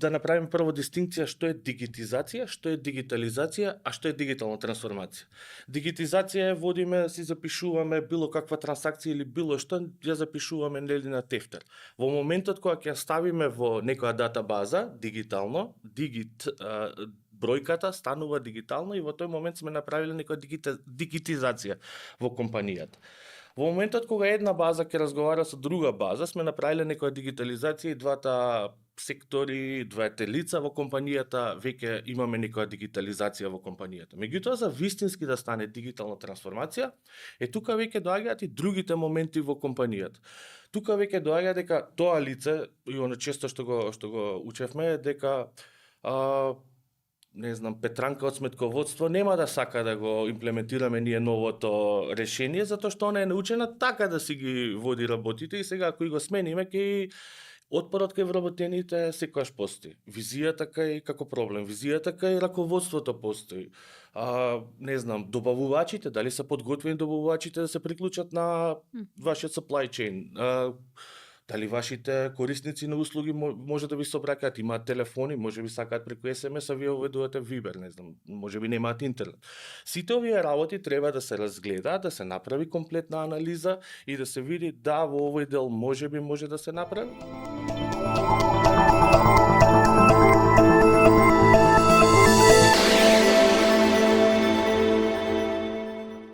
да направиме прво дистинкција што е дигитизација, што е дигитализација, а што е дигитална трансформација. Дигитизација е водиме, си запишуваме било каква трансакција или било што, ја запишуваме нели на тефтер. Во моментот кога ќе ја ставиме во некоја датабаза, дигитално, бројката станува дигитална и во тој момент сме направиле некоја дигитизација во компанијата. Во моментот кога една база ќе разговара со друга база, сме направиле некоја дигитализација и двата сектори, двете лица во компанијата, веќе имаме некоја дигитализација во компанијата. Меѓутоа, за вистински да стане дигитална трансформација, тука веќе доаѓаат и другите моменти во компанијата. Тука веќе доаѓа дека тоа лице, и оно често што го учевме, дека не знам, Петранка од сметководство нема да сака да го имплементираме ние новото решение, затоа што она е научена така да си ги води работите и сега ако и го смениме, ќе отпорот кај вработените секогаш постои. Визијата кај како проблем, визијата кај раководството постои. Не знам, добавувачите, дали се подготвени добавувачите да се приклучат на вашиот supply chain. Дали вашите корисници на услуги може да ви се обраќаат, имаат телефони, може би сакаат преку SMS, а вие оведувате Viber, не знам, може би немаат интернет. Сите овие работи треба да се разгледаат, да се направи комплетна анализа и да се види да во овој дел може да се направи.